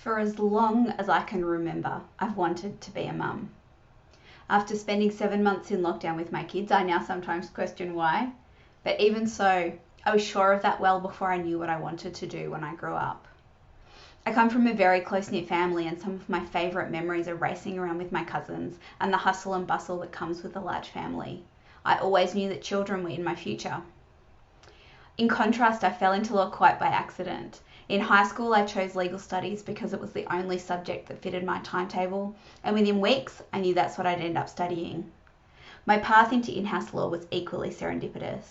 For as long as I can remember, I've wanted to be a mum. After spending 7 months in lockdown with my kids, I now sometimes question why. But even so, I was sure of that well before I knew what I wanted to do when I grew up. I come from a very close-knit family, and some of my favourite memories are racing around with my cousins and the hustle and bustle that comes with a large family. I always knew that children were in my future. In contrast, I fell into law quite by accident. In high school, I chose legal studies because it was the only subject that fitted my timetable, and within weeks, I knew that's what I'd end up studying. My path into in-house law was equally serendipitous.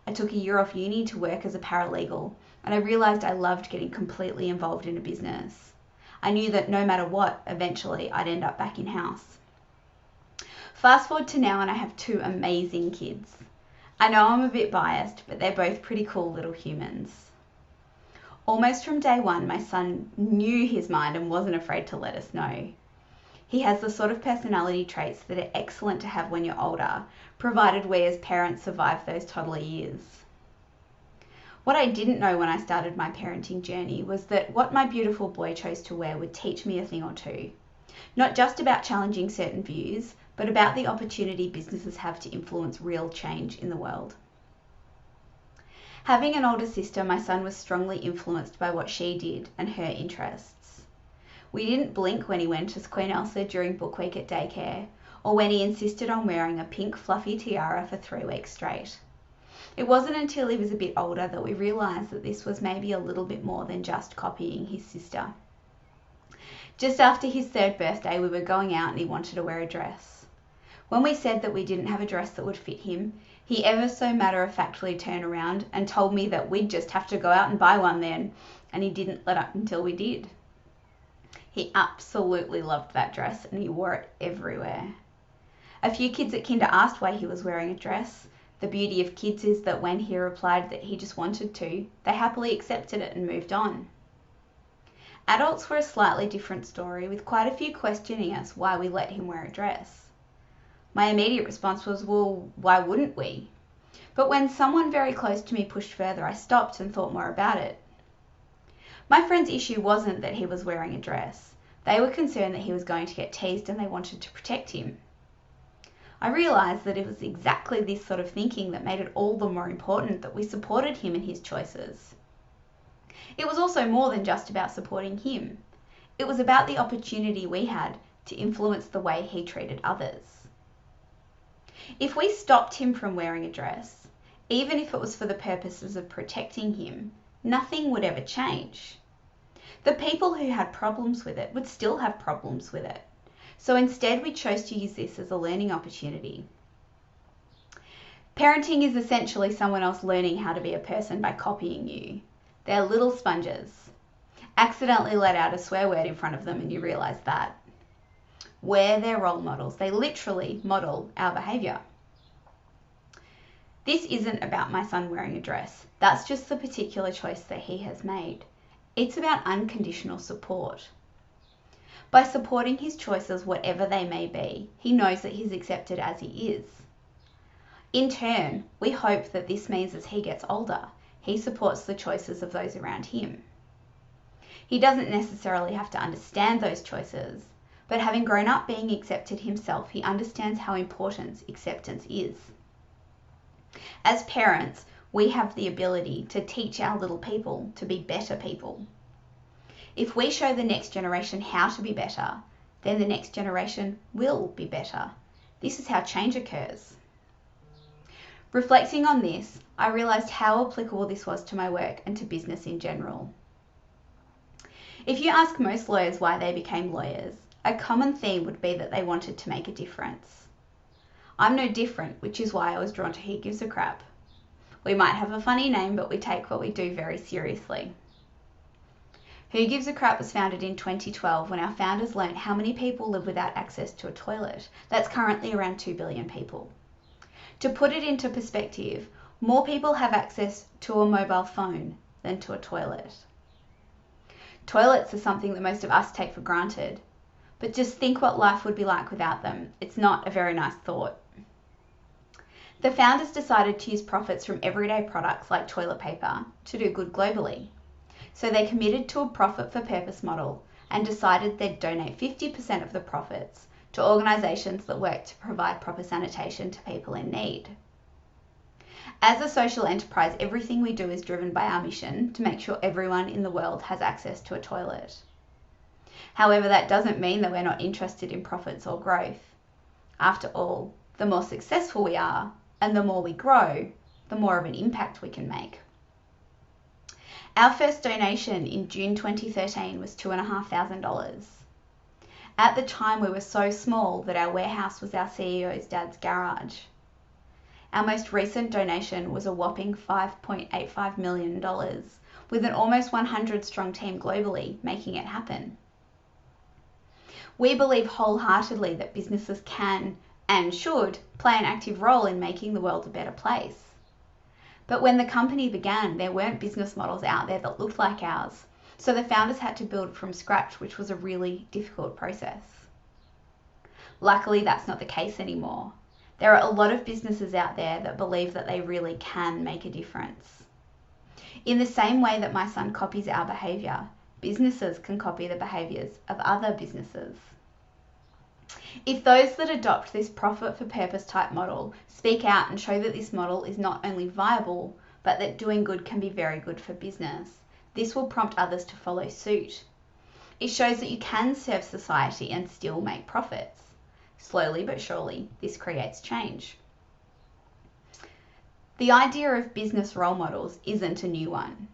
I took a year off uni to work as a paralegal, and I realised I loved getting completely involved in a business. I knew that no matter what, eventually I'd end up back in-house. Fast forward to now, and I have 2 amazing kids. I know I'm a bit biased, but they're both pretty cool little humans. Almost from day one, my son knew his mind and wasn't afraid to let us know. He has the sort of personality traits that are excellent to have when you're older, provided we as parents survive those toddler years. What I didn't know when I started my parenting journey was that what my beautiful boy chose to wear would teach me a thing or two. Not just about challenging certain views, but about the opportunity businesses have to influence real change in the world. Having an older sister, my son was strongly influenced by what she did and her interests. We didn't blink when he went as Queen Elsa during book week at daycare, or when he insisted on wearing a pink fluffy tiara for 3 weeks straight. It wasn't until he was a bit older that we realised that this was maybe a little bit more than just copying his sister. Just after his 3rd birthday, we were going out and he wanted to wear a dress. When we said that we didn't have a dress that would fit him, he ever so matter-of-factly turned around and told me that we'd just have to go out and buy one then, and he didn't let up until we did. He absolutely loved that dress and he wore it everywhere. A few kids at kinder asked why he was wearing a dress. The beauty of kids is that when he replied that he just wanted to, they happily accepted it and moved on. Adults were a slightly different story, with quite a few questioning us why we let him wear a dress. My immediate response was, well, why wouldn't we? But when someone very close to me pushed further, I stopped and thought more about it. My friend's issue wasn't that he was wearing a dress. They were concerned that he was going to get teased and they wanted to protect him. I realised that it was exactly this sort of thinking that made it all the more important that we supported him in his choices. It was also more than just about supporting him. It was about the opportunity we had to influence the way he treated others. If we stopped him from wearing a dress, even if it was for the purposes of protecting him, nothing would ever change. The people who had problems with it would still have problems with it. So instead, we chose to use this as a learning opportunity. Parenting is essentially someone else learning how to be a person by copying you. They're little sponges. Accidentally let out a swear word in front of them and you realise that. We're their role models. They literally model our behaviour. This isn't about my son wearing a dress. That's just the particular choice that he has made. It's about unconditional support. By supporting his choices, whatever they may be, he knows that he's accepted as he is. In turn, we hope that this means as he gets older, he supports the choices of those around him. He doesn't necessarily have to understand those choices, but having grown up being accepted himself, he understands how important acceptance is. As parents, we have the ability to teach our little people to be better people. If we show the next generation how to be better, then the next generation will be better. This is how change occurs. Reflecting on this, I realised how applicable this was to my work and to business in general. If you ask most lawyers why they became lawyers, a common theme would be that they wanted to make a difference. I'm no different, which is why I was drawn to Who Gives a Crap. We might have a funny name, but we take what we do very seriously. Who Gives a Crap was founded in 2012 when our founders learnt how many people live without access to a toilet. That's currently around 2 billion people. To put it into perspective, more people have access to a mobile phone than to a toilet. Toilets are something that most of us take for granted, but just think what life would be like without them. It's not a very nice thought. The founders decided to use profits from everyday products like toilet paper to do good globally. So they committed to a profit for purpose model and decided they'd donate 50% of the profits to organisations that work to provide proper sanitation to people in need. As a social enterprise, everything we do is driven by our mission to make sure everyone in the world has access to a toilet. However, that doesn't mean that we're not interested in profits or growth. After all, the more successful we are and the more we grow, the more of an impact we can make. Our first donation in June 2013 was $2,500. At the time, we were so small that our warehouse was our CEO's dad's garage. Our most recent donation was a whopping $5.85 million, with an almost 100-strong team globally making it happen. We believe wholeheartedly that businesses can and should play an active role in making the world a better place. But when the company began, there weren't business models out there that looked like ours, so the founders had to build from scratch, which was a really difficult process. Luckily, that's not the case anymore. There are a lot of businesses out there that believe that they really can make a difference. In the same way that my son copies our behaviour, businesses can copy the behaviours of other businesses. If those that adopt this profit for purpose type model speak out and show that this model is not only viable, but that doing good can be very good for business, this will prompt others to follow suit. It shows that you can serve society and still make profits. Slowly but surely, this creates change. The idea of business role models isn't a new one.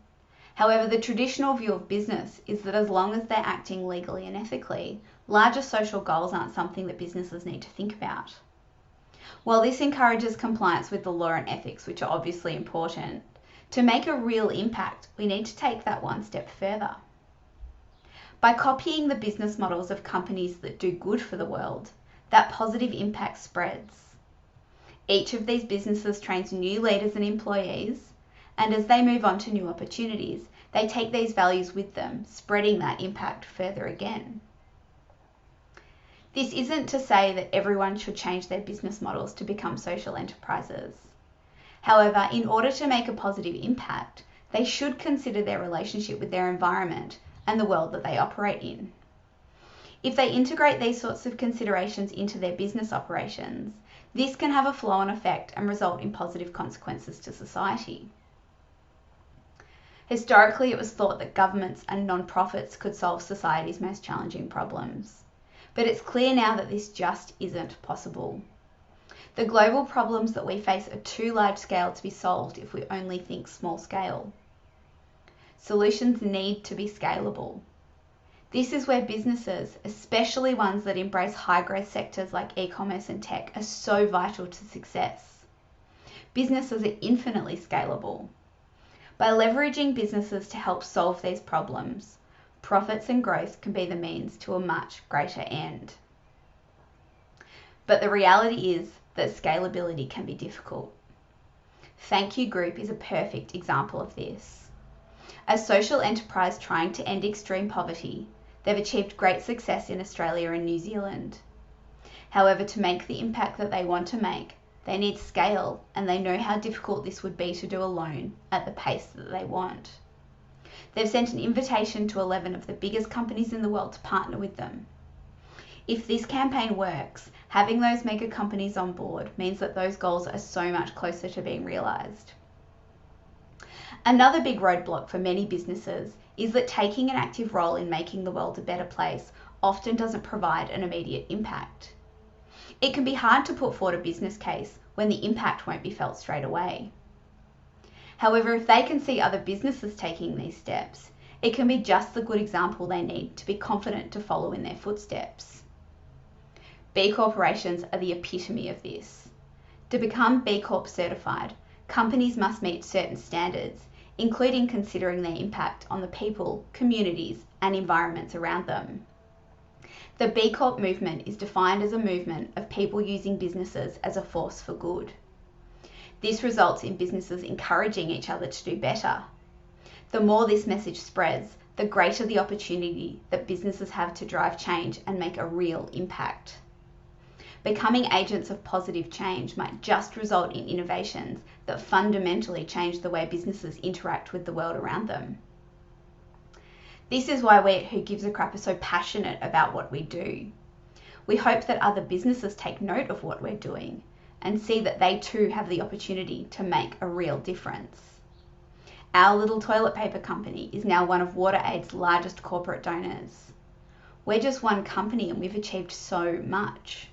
However, the traditional view of business is that as long as they're acting legally and ethically, larger social goals aren't something that businesses need to think about. While this encourages compliance with the law and ethics, which are obviously important, to make a real impact, we need to take that one step further. By copying the business models of companies that do good for the world, that positive impact spreads. Each of these businesses trains new leaders and employees, and as they move on to new opportunities, they take these values with them, spreading that impact further again. This isn't to say that everyone should change their business models to become social enterprises. However, in order to make a positive impact, they should consider their relationship with their environment and the world that they operate in. If they integrate these sorts of considerations into their business operations, this can have a flow-on effect and result in positive consequences to society. Historically, it was thought that governments and non-profits could solve society's most challenging problems. But it's clear now that this just isn't possible. The global problems that we face are too large scale to be solved if we only think small scale. Solutions need to be scalable. This is where businesses, especially ones that embrace high growth sectors like e-commerce and tech, are so vital to success. Businesses are infinitely scalable. By leveraging businesses to help solve these problems, profits and growth can be the means to a much greater end. But the reality is that scalability can be difficult. Thank You Group is a perfect example of this. A social enterprise trying to end extreme poverty, they've achieved great success in Australia and New Zealand. However, to make the impact that they want to make, they need scale, and they know how difficult this would be to do alone at the pace that they want. They've sent an invitation to 11 of the biggest companies in the world to partner with them. If this campaign works, having those mega companies on board means that those goals are so much closer to being realised. Another big roadblock for many businesses is that taking an active role in making the world a better place often doesn't provide an immediate impact. It can be hard to put forward a business case when the impact won't be felt straight away. However, if they can see other businesses taking these steps, it can be just the good example they need to be confident to follow in their footsteps. B corporations are the epitome of this. To become B Corp certified, companies must meet certain standards, including considering their impact on the people, communities, and environments around them. The B Corp movement is defined as a movement of people using businesses as a force for good. This results in businesses encouraging each other to do better. The more this message spreads, the greater the opportunity that businesses have to drive change and make a real impact. Becoming agents of positive change might just result in innovations that fundamentally change the way businesses interact with the world around them. This is why we at Who Gives a Crap are so passionate about what we do. We hope that other businesses take note of what we're doing and see that they too have the opportunity to make a real difference. Our little toilet paper company is now one of WaterAid's largest corporate donors. We're just one company and we've achieved so much.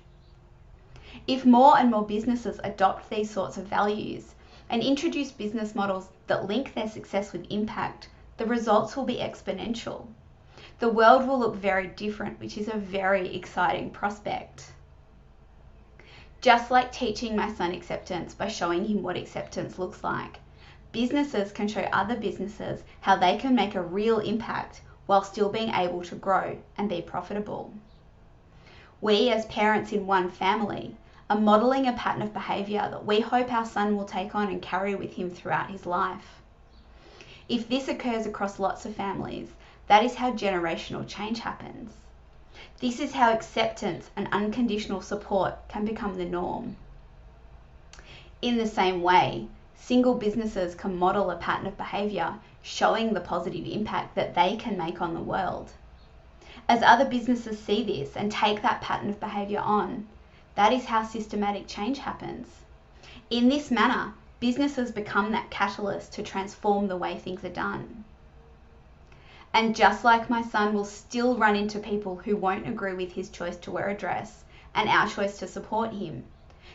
If more and more businesses adopt these sorts of values and introduce business models that link their success with impact, the results will be exponential. The world will look very different, which is a very exciting prospect. Just like teaching my son acceptance by showing him what acceptance looks like, businesses can show other businesses how they can make a real impact while still being able to grow and be profitable. We, as parents in one family, are modelling a pattern of behaviour that we hope our son will take on and carry with him throughout his life. If this occurs across lots of families, that is how generational change happens. This is how acceptance and unconditional support can become the norm. In the same way, single businesses can model a pattern of behaviour showing the positive impact that they can make on the world. As other businesses see this and take that pattern of behaviour on, that is how systematic change happens. In this manner, businesses become that catalyst to transform the way things are done. And just like my son will still run into people who won't agree with his choice to wear a dress and our choice to support him,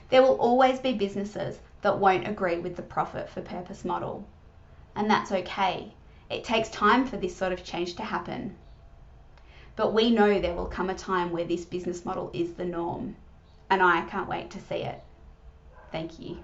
there will always be businesses that won't agree with the profit for purpose model. And that's okay. It takes time for this sort of change to happen. But we know there will come a time where this business model is the norm, and I can't wait to see it. Thank you.